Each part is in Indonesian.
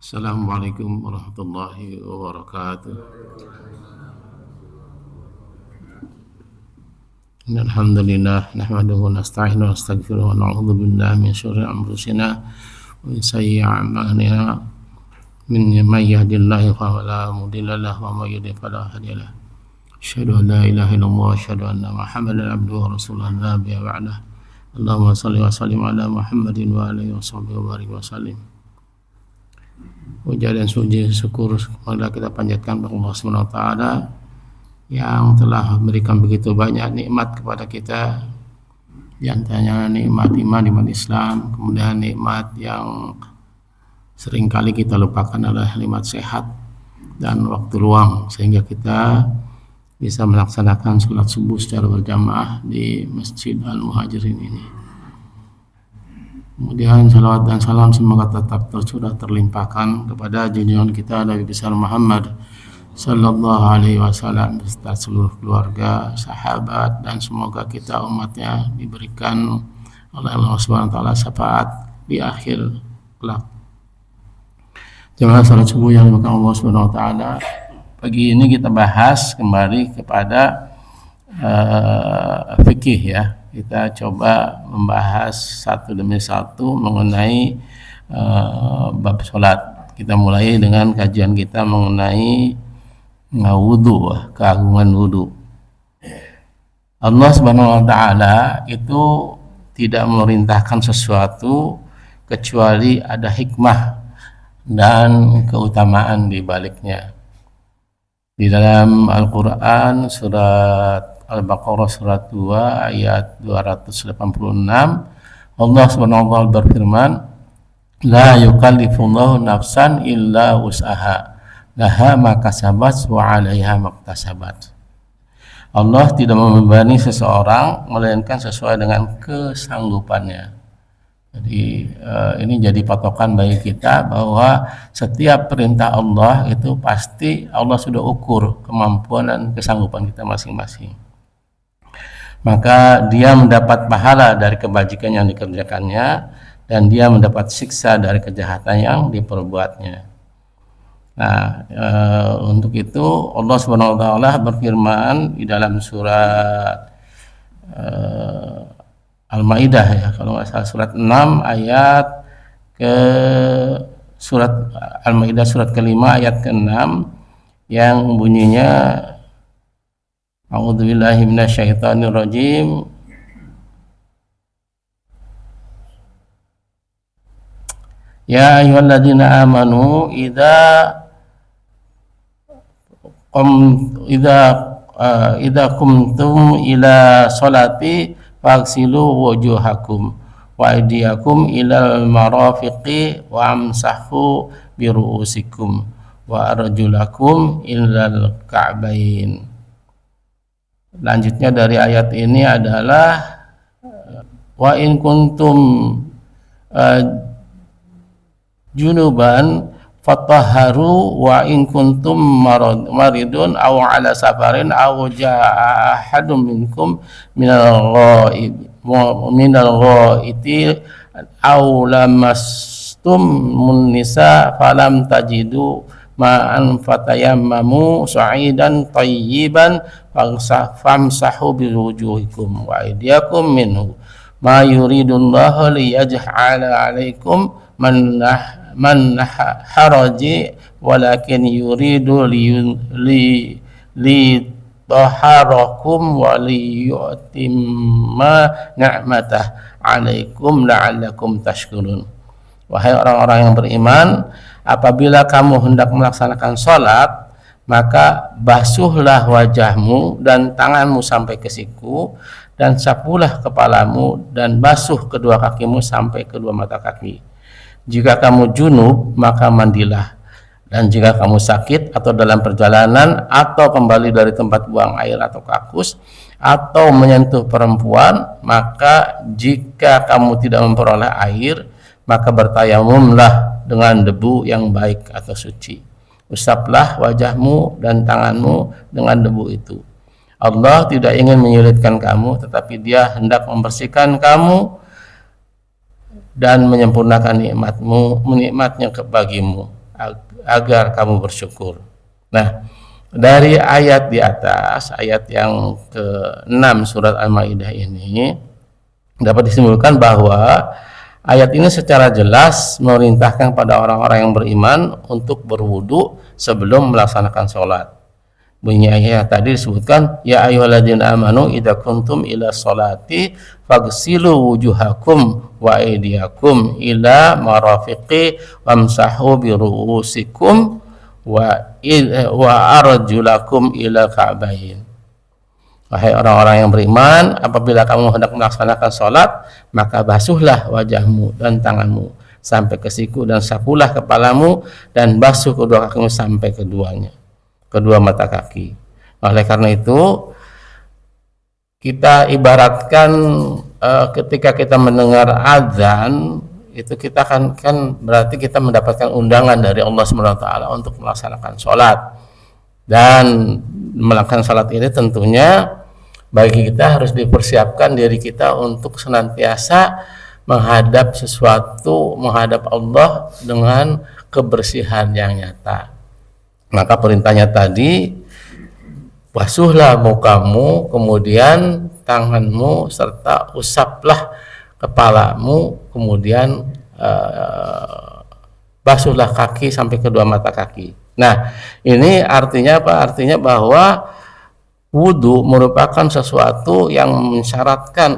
Assalamualaikum warahmatullahi wabarakatuh. Alhamdulillah nahmaduhu wa nasta'inuhu wa nastaghfiruhu wa na'udzu billahi min syururi anfusina wa min sayyi'ati a'malina may yahdihillahu fala mudilla lahu wa may yudlil fala hadiya lahu. Asyhadu an la ilaha illallah wa asyhadu anna Muhammadan abduhu wa rasuluhu la nabiyya ba'dahu. Allahumma shalli wa sallim ala Muhammadin wa alihi wa sahbihi wa barik wa sallim. Puja dan puji syukur kepada kita panjatkan kepada Allah Subhanahu wa taala yang telah memberikan begitu banyak nikmat kepada kita, di antaranya nikmat iman, nikmat Islam, kemudian nikmat yang seringkali kita lupakan adalah nikmat sehat dan waktu luang, sehingga kita bisa melaksanakan sholat subuh secara berjamaah di Masjid Al-Muhajirin ini. Kemudian salawat dan salam semoga tetap tercurah terlimpahkan kepada junjungan kita Nabi besar Muhammad sallallahu alaihi wasallam beserta seluruh keluarga, sahabat, dan semoga kita umatnya diberikan oleh Allah Subhanahu wa taala syafaat di akhir kelak. Jemaah salat subuh yang dimuliakan Allah Subhanahu wa taala, pagi ini kita bahas kembali kepada fikih ya. Kita coba membahas satu demi satu mengenai bab sholat. Kita mulai dengan kajian kita mengenai wudu, keagungan wudu. Allah Subhanahu wa taala itu tidak memerintahkan sesuatu kecuali ada hikmah dan keutamaan di baliknya. Di dalam Al-Qur'an surat Al-Baqarah surat 2 ayat 286, Allah Subhanahu wa taala berfirman, la yukallifullahu nafsan illa wus'aha laha ma kasabat wa 'alaiha maktasabat. Allah tidak membebani seseorang melainkan sesuai dengan kesanggupannya. Jadi ini jadi patokan bagi kita bahwa setiap perintah Allah itu pasti Allah sudah ukur kemampuan dan kesanggupan kita masing-masing. Maka dia mendapat pahala dari kebajikan yang dikerjakannya dan dia mendapat siksa dari kejahatan yang diperbuatnya. Nah, untuk itu Allah Subhanahu wa taala berfirman di dalam surat Al-Maidah ya, kalau nggak salah surat 6 ayat ke surat Al-Maidah surat ke-5 ayat ke-6 yang bunyinya A'udzubillahi minasyaitonirrajim. Ya ayyuhalladzina amanu idza qumtum ila sholati faghsilu wujuhakum wa aydiyakum ilal marafiqi wa amsahu bi ru'usikum wa arjulakum ilal ka'bain. Lanjutnya dari ayat ini adalah wa in kuntum junuban fatahharu wa in kuntum maridun aw ala safarin aw jaa ahadun minkum minal ghaiti aw lamastum nisa falam tajidu ma'an fatayammamu sa'idan tayyiban famsahu biwujuhikum wa aydiyakum minhu ma yuridullahu liyaj'ala 'alaikum man haraji walakin yuridu li taharakum wa liyutimma ni'matah 'alaikum la'allakum tashkurun. Wahai orang-orang yang beriman, apabila kamu hendak melaksanakan sholat, maka basuhlah wajahmu dan tanganmu sampai ke siku, dan sapulah kepalamu dan basuh kedua kakimu sampai kedua mata kaki. Jika kamu junub, maka mandilah. Dan jika kamu sakit atau dalam perjalanan atau kembali dari tempat buang air atau kakus atau menyentuh perempuan, maka jika kamu tidak memperoleh air, maka bertayamumlah dengan debu yang baik atau suci. Usaplah wajahmu dan tanganmu dengan debu itu. Allah tidak ingin menyulitkan kamu, tetapi Dia hendak membersihkan kamu dan menyempurnakan nikmatnya bagimu agar kamu bersyukur. Nah, dari ayat di atas, ayat yang ke-6 surat Al-Maidah ini dapat disimpulkan bahwa ayat ini secara jelas memerintahkan pada orang-orang yang beriman untuk berwudu sebelum melaksanakan sholat. Bunyi ayat tadi disebutkan, ya ayyuhalladzina amanu idza kuntum ila sholati faghsilu wujuhakum wa aydiyakum ila marafiqi wamsahu bi ru'usikum wa arjulakum ila ka'bayn. Wahai orang-orang yang beriman, apabila kamu hendak melaksanakan sholat, maka basuhlah wajahmu dan tanganmu sampai ke siku, dan sapulah kepalamu, dan basuh kedua kakimu sampai kedua mata kaki. Oleh karena itu, kita ibaratkan ketika kita mendengar azan, itu kita kan berarti kita mendapatkan undangan dari Allah SWT untuk melaksanakan sholat. Dan melakukan sholat ini tentunya bagi kita harus dipersiapkan diri kita untuk senantiasa menghadap Allah dengan kebersihan yang nyata. Maka perintahnya tadi, basuhlah mukamu, kemudian tanganmu, serta usaplah kepalamu, kemudian basuhlah kaki sampai kedua mata kaki. Nah, ini artinya apa? Artinya bahwa wudu merupakan sesuatu yang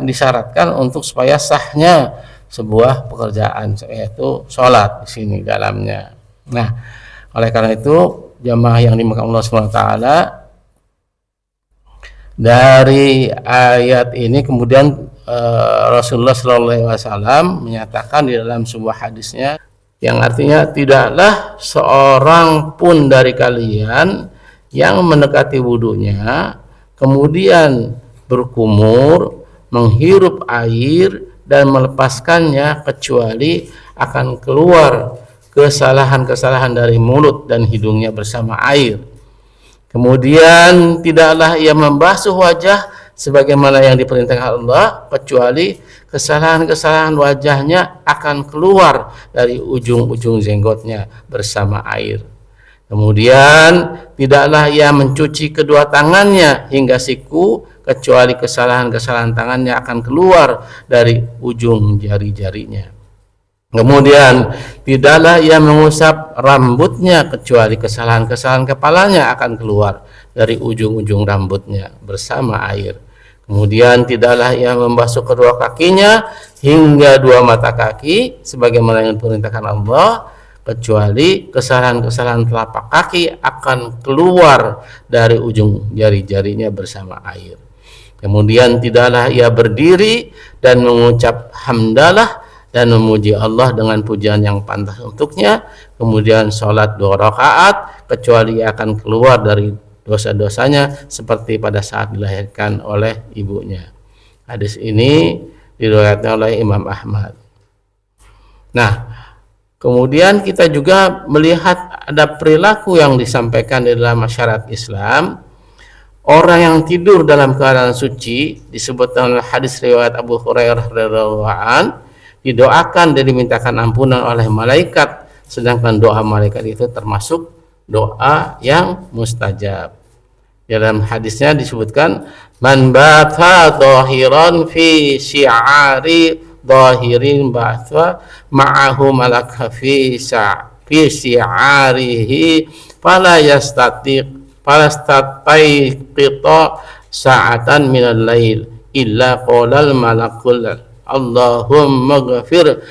disyaratkan untuk supaya sahnya sebuah pekerjaan, yaitu sholat di sini dalamnya. Nah, oleh karena itu jamaah yang dimuliakan Allah SWT, dari ayat ini kemudian Rasulullah SAW menyatakan di dalam sebuah hadisnya, yang artinya tidaklah seorang pun dari kalian yang mendekati wudunya kemudian berkumur, menghirup air dan melepaskannya, kecuali akan keluar kesalahan-kesalahan dari mulut dan hidungnya bersama air. Kemudian tidaklah ia membasuh wajah sebagaimana yang diperintahkan Allah, kecuali kesalahan-kesalahan wajahnya akan keluar dari ujung-ujung jenggotnya bersama air. Kemudian tidaklah ia mencuci kedua tangannya hingga siku, kecuali kesalahan-kesalahan tangannya akan keluar dari ujung jari-jarinya. Kemudian tidaklah ia mengusap rambutnya, kecuali kesalahan-kesalahan kepalanya akan keluar dari ujung-ujung rambutnya bersama air. Kemudian tidaklah ia membasuh kedua kakinya hingga dua mata kaki sebagaimana yang diperintahkan Allah, kecuali kesalahan-kesalahan telapak kaki akan keluar dari ujung jari-jarinya bersama air. Kemudian tidaklah ia berdiri dan mengucap hamdalah dan memuji Allah dengan pujian yang pantas untuknya, kemudian sholat 2 rakaat, kecuali ia akan keluar dari dosa-dosanya seperti pada saat dilahirkan oleh ibunya. Hadis ini diriwayatkan oleh Imam Ahmad. Nah, kemudian kita juga melihat ada perilaku yang disampaikan di dalam masyarakat Islam. Orang yang tidur dalam keadaan suci, disebut dalam hadis riwayat Abu Hurairah radhiyallahu anhu, didoakan dan dimintakan ampunan oleh malaikat, sedangkan doa malaikat itu termasuk doa yang mustajab. Dalam hadisnya disebutkan, man bata dhahiran fi syi'ari dhahirin ba'tha ma'ahu malaka fi syi'arihi fala yastatiqita sa'atan minal lail illa qolal malakul Allahumma ghafir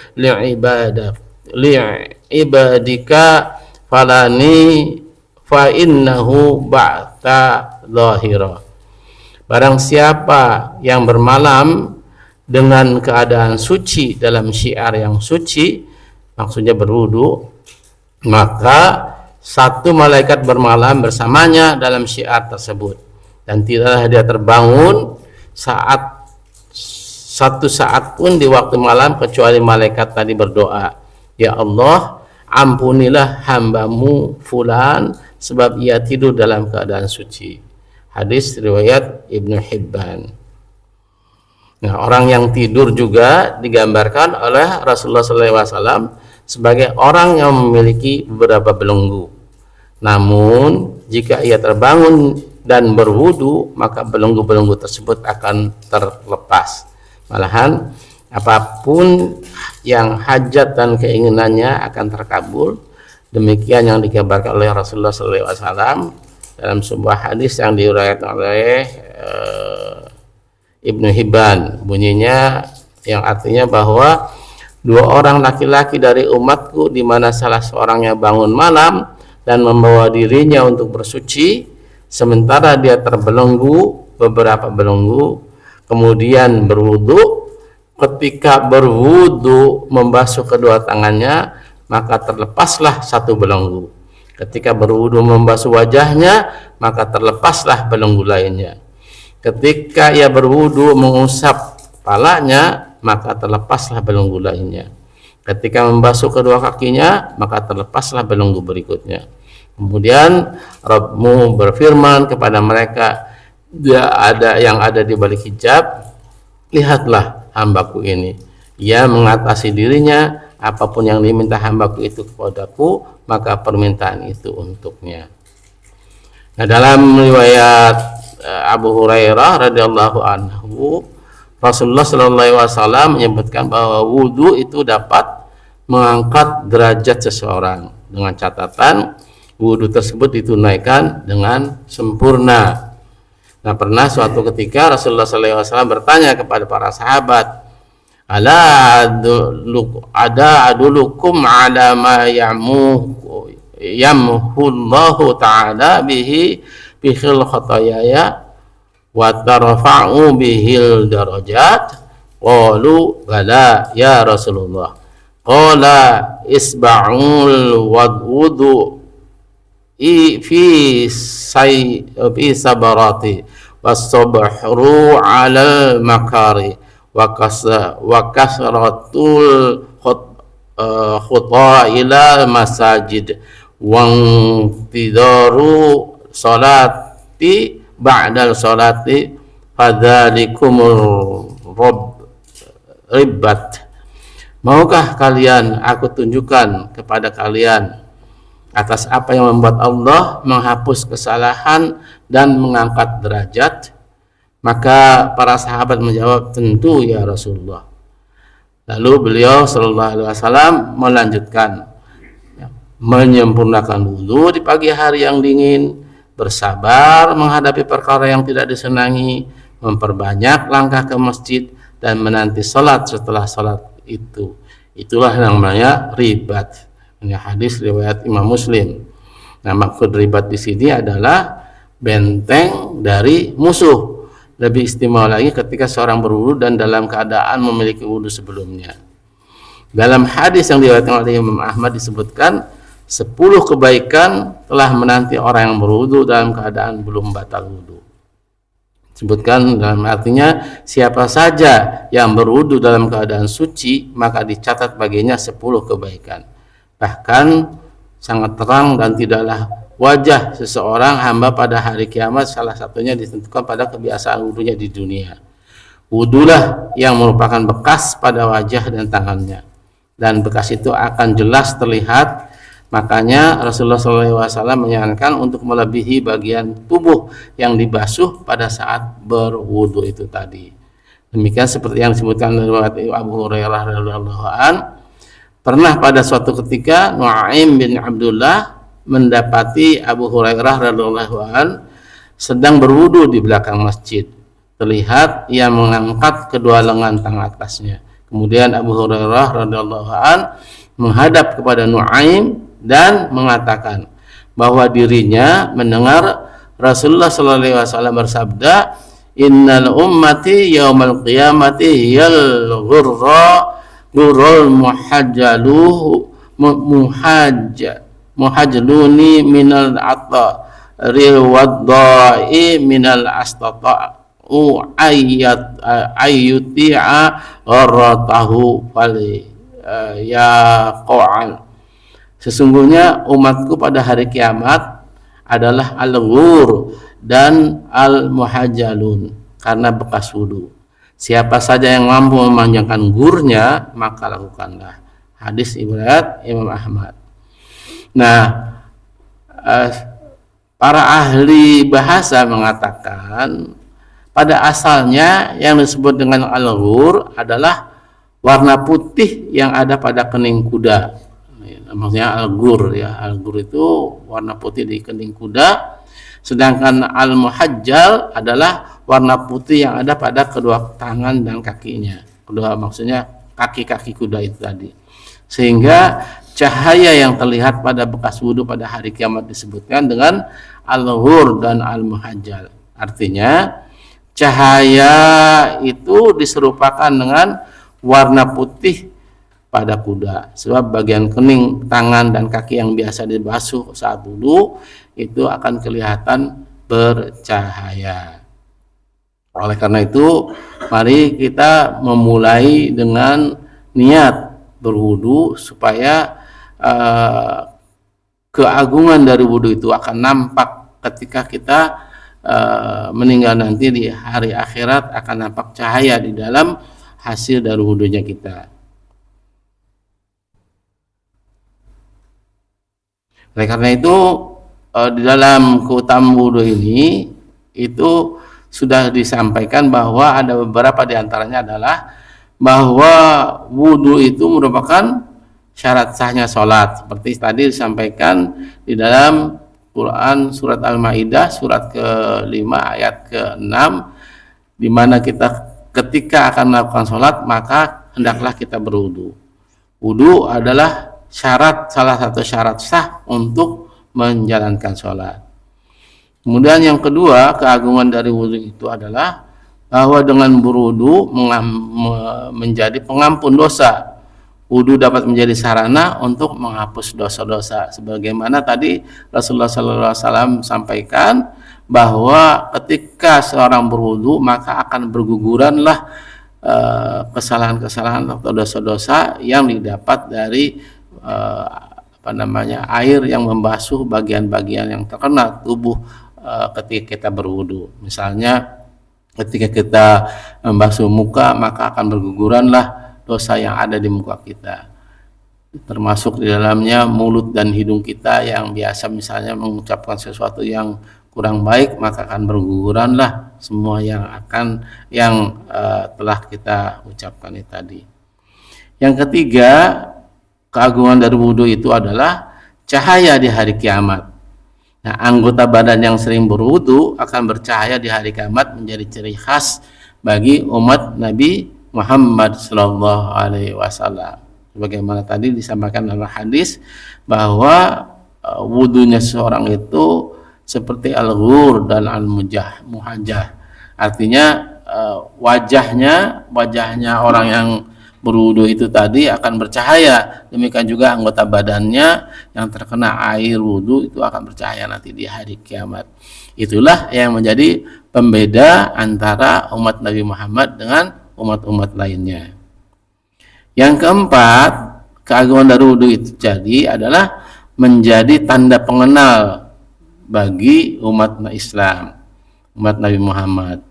li'ibadika falani fa innahu ba'ta zahira. Barang siapa yang bermalam dengan keadaan suci dalam syiar yang suci, maksudnya berwudu, maka satu malaikat bermalam bersamanya dalam syiar tersebut, dan tidaklah dia terbangun satu saat pun di waktu malam kecuali malaikat tadi berdoa, ya Allah, ampunilah hambamu fulan sebab ia tidur dalam keadaan suci. Hadis riwayat Ibnu Hibban. Nah, orang yang tidur juga digambarkan oleh Rasulullah SAW sebagai orang yang memiliki beberapa belenggu. Namun jika ia terbangun dan berwudu, maka belenggu-belenggu tersebut akan terlepas. Malahan apapun yang hajat dan keinginannya akan terkabul. Demikian yang dikabarkan oleh Rasulullah SAW dalam sebuah hadis yang diriwayatkan oleh Ibnu Hibban. Bunyinya yang artinya bahwa dua orang laki-laki dari umatku, di mana salah seorangnya bangun malam dan membawa dirinya untuk bersuci, sementara dia terbelenggu beberapa belenggu, kemudian berwudu. Ketika berwudu membasuh kedua tangannya, maka terlepaslah satu belenggu. Ketika berwudu membasuh wajahnya, maka terlepaslah belenggu lainnya. Ketika ia berwudu mengusap kepalanya, maka terlepaslah belenggu lainnya. Ketika membasuh kedua kakinya, maka terlepaslah belenggu berikutnya. Kemudian Rabbmu berfirman kepada mereka, dia ada yang ada di balik hijab, lihatlah hambaku ini, ia mengatasi dirinya, apapun yang diminta hambaku itu kepadaku, maka permintaan itu untuknya. Nah, dalam riwayat Abu Hurairah radhiyallahu anhu, Rasulullah sallallahu alaihi wasallam menyebutkan bahwa wudu itu dapat mengangkat derajat seseorang, dengan catatan wudu tersebut ditunaikan dengan sempurna. Nah, pernah suatu ketika Rasulullah sallallahu alaihi wasallam bertanya kepada para sahabat, ada adulukum ala ma yamhullahu ta'ala bihi bihil khatayaya wa tarfa'u bihil darajat. Qalu bala ya Rasulullah. Qala isba'ul wudu fi sabarati was-sabhru 'alal makari wa kasratul khutwa ila masajid wa tidaru salati ba'dal salati fadzalikumur ribat. Maukah kalian aku tunjukkan kepada kalian atas apa yang membuat Allah menghapus kesalahan dan mengangkat derajat? Maka para sahabat menjawab, tentu ya Rasulullah. Lalu beliau sallallahu alaihi wasallam melanjutkan, menyempurnakan wudu di pagi hari yang dingin, bersabar menghadapi perkara yang tidak disenangi, memperbanyak langkah ke masjid, dan menanti salat setelah salat itu. Itulah yang namanya ribat. Ini hadis riwayat Imam Muslim. Nah, maksud ribat di sini adalah benteng dari musuh. Lebih istimewa lagi ketika seorang berwudu dan dalam keadaan memiliki wudu sebelumnya. Dalam hadis yang diriwayatkan oleh Imam Ahmad disebutkan 10 kebaikan telah menanti orang yang berwudu dalam keadaan belum batal wudu. Disebutkan dalam artinya siapa saja yang berwudu dalam keadaan suci, maka dicatat baginya 10 kebaikan. Bahkan sangat terang dan tidaklah wajah seseorang hamba pada hari kiamat salah satunya ditentukan pada kebiasaan wudunya di dunia. Wudulah yang merupakan bekas pada wajah dan tangannya, dan bekas itu akan jelas terlihat. Makanya Rasulullah SAW menyarankan untuk melebihi bagian tubuh yang dibasuh pada saat berwudu itu tadi. Demikian seperti yang disebutkan oleh Abu Hurairah radhiyallahu anhu. Pernah pada suatu ketika Nu'aim bin Abdullah mendapati Abu Hurairah radhiyallahu anhu sedang berwudu di belakang masjid. Terlihat ia mengangkat kedua lengan tangan atasnya. Kemudian Abu Hurairah radhiyallahu anhu menghadap kepada Nu'aim dan mengatakan bahwa dirinya mendengar Rasulullah sallallahu alaihi wasallam bersabda, "Innal ummati yaumal qiyamati yal ghurrul muhajjaluni minal ataril waddai minal astata'u ayyuti'a gharratahu fali ya qa'an." Sesungguhnya umatku pada hari kiamat adalah al-ghur dan al-muhajjalun karena bekas wudu. Siapa saja yang mampu memanjangkan gurnya, maka lakukanlah. hadis riwayat Imam Ahmad. Nah, para ahli bahasa mengatakan pada asalnya yang disebut dengan al-ghur adalah warna putih yang ada pada kening kuda. Maksudnya al-ghur ya. Al-ghur itu warna putih di kening kuda. Sedangkan al-muhajjal adalah warna putih yang ada pada kedua tangan dan kakinya. Maksudnya kaki-kaki kuda itu tadi. Sehingga cahaya yang terlihat pada bekas wudhu pada hari kiamat disebutkan dengan al-ghur dan al-muhajjal. Artinya cahaya itu diserupakan dengan warna putih pada kuda, sebab bagian kening, tangan dan kaki yang biasa dibasuh saat wudhu itu akan kelihatan bercahaya. Oleh karena itu, mari kita memulai dengan niat berwudhu supaya keagungan dari wudhu itu akan nampak ketika kita meninggal nanti di hari akhirat, akan nampak cahaya di dalam hasil dari wudhunya kita. Oleh karena itu di dalam keutamaan wudhu ini itu sudah disampaikan bahwa ada beberapa di antaranya adalah bahwa wudhu itu merupakan syarat sahnya sholat, seperti tadi disampaikan di dalam Quran surat Al-Maidah surat ke-5 ayat ke-6, di mana kita ketika akan melakukan sholat maka hendaklah kita berwudu. Wudu adalah salah satu syarat sah untuk menjalankan sholat. Kemudian yang kedua, keagungan dari wudu itu adalah bahwa dengan berwudu menjadi pengampun dosa. Wudu dapat menjadi sarana untuk menghapus dosa-dosa, sebagaimana tadi Rasulullah SAW sampaikan bahwa ketika seorang berwudu maka akan berguguranlah kesalahan-kesalahan atau dosa-dosa yang didapat dari air yang membasuh bagian-bagian yang terkena tubuh ketika kita berwudu. Misalnya ketika kita membasuh muka maka akan berguguranlah dosa yang ada di muka kita, termasuk di dalamnya mulut dan hidung kita yang biasa misalnya mengucapkan sesuatu yang kurang baik, maka akan berguguranlah semua yang telah kita ucapkan itu tadi. Yang ketiga, keagungan dari wudu itu adalah cahaya di hari kiamat. Nah, anggota badan yang sering berwudu akan bercahaya di hari kiamat menjadi ciri khas bagi umat Nabi Muhammad sallallahu alaihi wasallam. Sebagaimana tadi disampaikan dalam hadis bahwa wudunya seorang itu seperti al-ghur dan al-muhajjah. Artinya wajahnya orang yang berwudu itu tadi akan bercahaya. Demikian juga anggota badannya yang terkena air wudu itu akan bercahaya nanti di hari kiamat. Itulah yang menjadi pembeda antara umat Nabi Muhammad dengan umat-umat lainnya. Yang keempat, keagungan dari wudu itu jadi adalah menjadi tanda pengenal bagi umat Islam, umat Nabi Muhammad.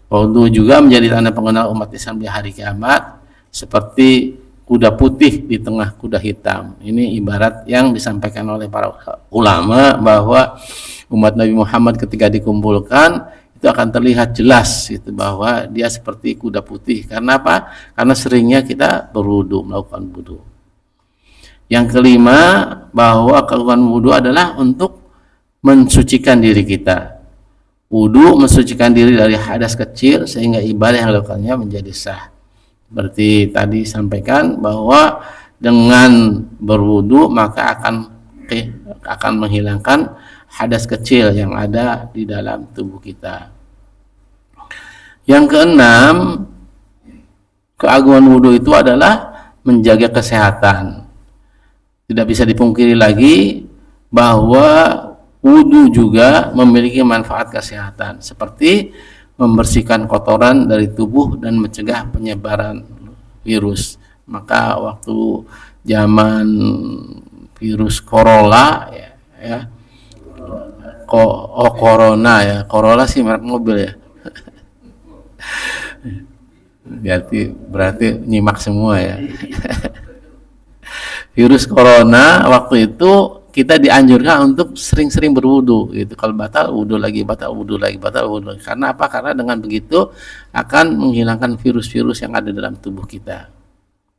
Wudu juga menjadi tanda pengenal umat Islam di hari kiamat, seperti kuda putih di tengah kuda hitam. Ini ibarat yang disampaikan oleh para ulama bahwa umat Nabi Muhammad ketika dikumpulkan itu akan terlihat jelas itu bahwa dia seperti kuda putih. Karena apa? Karena seringnya kita berwudu, melakukan wudu. Yang kelima, bahwa keagungan wudu adalah untuk mensucikan diri kita. Wudu mensucikan diri dari hadas kecil sehingga ibadah yang dilakukannya menjadi sah. Seperti tadi sampaikan bahwa dengan berwudu maka akan menghilangkan hadas kecil yang ada di dalam tubuh kita. Yang keenam, keagungan wudu itu adalah menjaga kesehatan. Tidak bisa dipungkiri lagi bahwa wudu juga memiliki manfaat kesehatan, seperti membersihkan kotoran dari tubuh dan mencegah penyebaran virus. Maka waktu zaman virus corona corona ya, Corolla sih merek mobil ya. Berarti nyimak semua ya. virus corona waktu itu kita dianjurkan untuk sering-sering berwudu gitu. Kalau batal wudu lagi, batal wudu lagi, batal wudu lagi. Karena apa? Karena dengan begitu akan menghilangkan virus-virus yang ada dalam tubuh kita.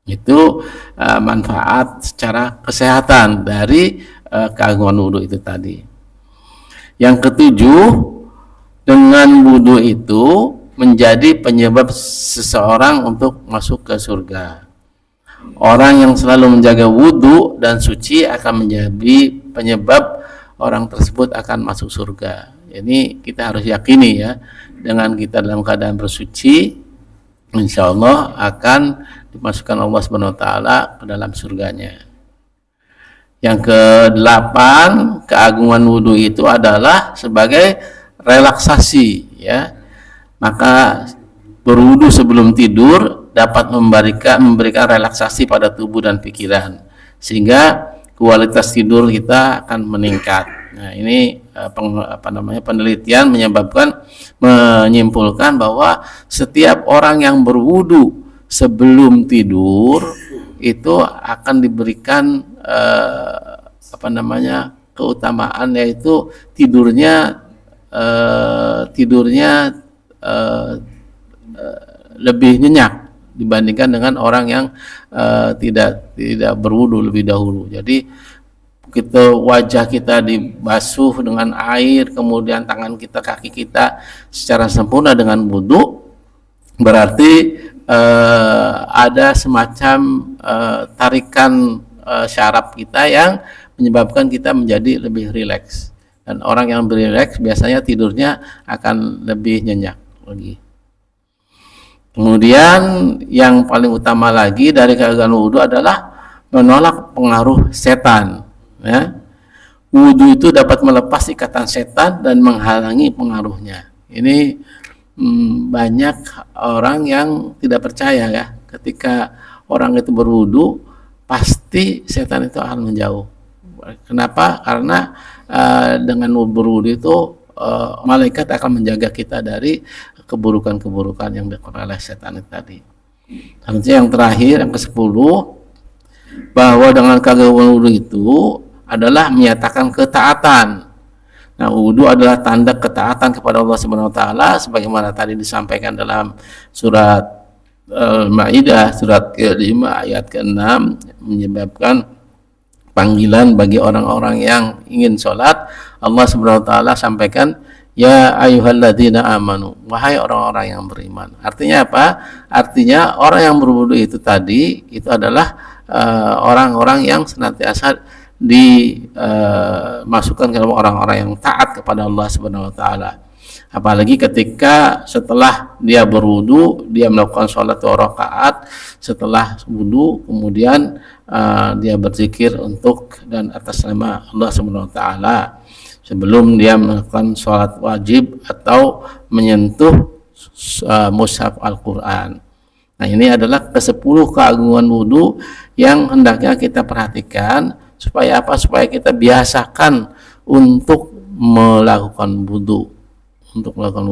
Itu manfaat secara kesehatan dari keagungan wudu itu tadi. Yang ketujuh, dengan wudu itu menjadi penyebab seseorang untuk masuk ke surga. Orang yang selalu menjaga wudu dan suci akan menjadi penyebab orang tersebut akan masuk surga. Ini kita harus yakini ya, dengan kita dalam keadaan bersuci, insya Allah akan dimasukkan Allah Subhanahu Wa Taala ke dalam surganya. Yang kedelapan, keagungan wudu itu adalah sebagai relaksasi ya. Maka berwudu sebelum tidur dapat memberikan relaksasi pada tubuh dan pikiran, sehingga kualitas tidur kita akan meningkat. Nah, ini penelitian menyimpulkan bahwa setiap orang yang berwudu sebelum tidur itu akan diberikan keutamaan, yaitu tidurnya lebih nyenyak dibandingkan dengan orang yang tidak berwudu lebih dahulu. Jadi wajah kita dibasuh dengan air, kemudian tangan kita, kaki kita secara sempurna dengan wudu, berarti ada semacam tarikan syaraf kita yang menyebabkan kita menjadi lebih rileks. Dan orang yang berileks biasanya tidurnya akan lebih nyenyak lagi. Kemudian yang paling utama lagi dari keagungan wudu adalah menolak pengaruh setan. Ya. Wudu itu dapat melepas ikatan setan dan menghalangi pengaruhnya. Ini banyak orang yang tidak percaya ya, ketika orang itu berwudu pasti setan itu akan menjauh. Kenapa? Karena dengan berwudu itu malaikat akan menjaga kita dari keburukan-keburukan yang dilakukan oleh setan itu tadi. Selanjutnya yang terakhir, yang ke-10, bahwa dengan keagungan wudu itu adalah menyatakan ketaatan. Nah, wudu adalah tanda ketaatan kepada Allah Subhanahu Wa Taala, sebagaimana tadi disampaikan dalam surat Al-Maidah surat ke-5 ayat ke-6, menyebabkan panggilan bagi orang-orang yang ingin sholat. Allah Subhanahu Wa Taala sampaikan, ya ayyuhalladzina amanu, wahai orang-orang yang beriman. Artinya apa? Artinya orang yang berwudu itu tadi itu adalah orang-orang yang senantiasa dimasukkan ke dalam orang-orang yang taat kepada Allah Subhanahu Wa Taala. Apalagi ketika setelah dia berwudu, dia melakukan sholat 2 rakaat, setelah wudu kemudian dia berzikir untuk dan atas nama Allah Subhanahu Wa Taala sebelum dia melakukan sholat wajib atau menyentuh mushaf Al-Quran. Nah, ini adalah ke-10 keagungan wudu yang hendaknya kita perhatikan. Supaya apa? Supaya kita biasakan untuk melakukan wudu,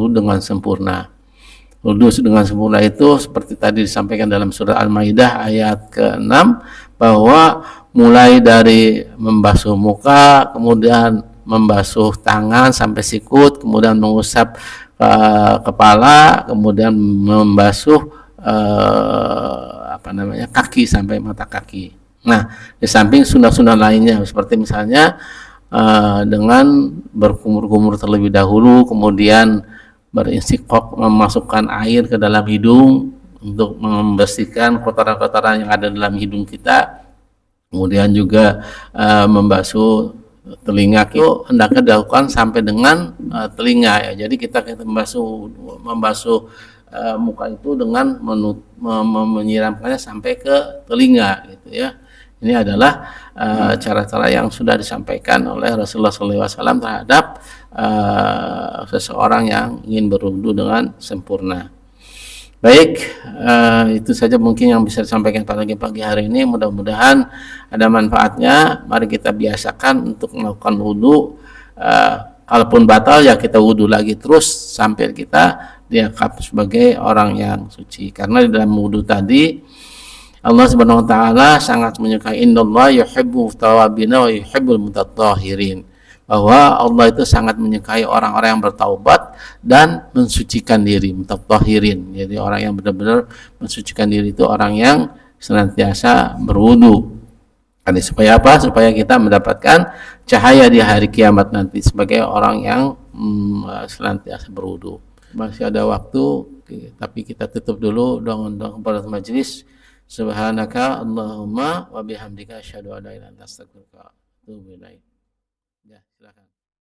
dengan sempurna. Wudu dengan sempurna itu seperti tadi disampaikan dalam surah Al-Maidah ayat ke-6, bahwa mulai dari membasuh muka, kemudian membasuh tangan sampai sikut, kemudian mengusap kepala, kemudian membasuh kaki sampai mata kaki. Nah, di samping sunnah-sunnah lainnya seperti misalnya dengan berkumur-kumur terlebih dahulu, kemudian beristiqoq, memasukkan air ke dalam hidung untuk membersihkan kotoran-kotoran yang ada dalam hidung kita, kemudian juga membasuh telinga itu hendaknya dilakukan sampai dengan telinga ya. Jadi kita membasuh muka itu dengan menyiramkannya sampai ke telinga gitu ya. Ini adalah cara-cara yang sudah disampaikan oleh Rasulullah SAW terhadap seseorang yang ingin berwudu dengan sempurna. Baik, itu saja mungkin yang bisa disampaikan pada pagi hari ini. Mudah-mudahan ada manfaatnya. Mari kita biasakan untuk melakukan wudu. Kalaupun batal ya kita wudu lagi terus sampai kita dianggap sebagai orang yang suci. Karena di dalam wudu tadi Allah Subhanahu wa taala sangat menyukai, innallaha yuhibbu tawabina wa yuhibbul mutatahhirin, bahwa Allah itu sangat menyukai orang-orang yang bertaubat dan mensucikan diri, mutatahhirin. Jadi orang yang benar-benar mensucikan diri itu orang yang senantiasa berwudu. Supaya apa? Supaya kita mendapatkan cahaya di hari kiamat nanti sebagai orang yang senantiasa berwudu. Masih ada waktu, tapi kita tutup dulu dengan kepada majelis. Subhanaka Allahumma wa bihamdika asyhadu an la ilaha illa anta astaghfiruka wa atubu ilaik. Ya, silakan.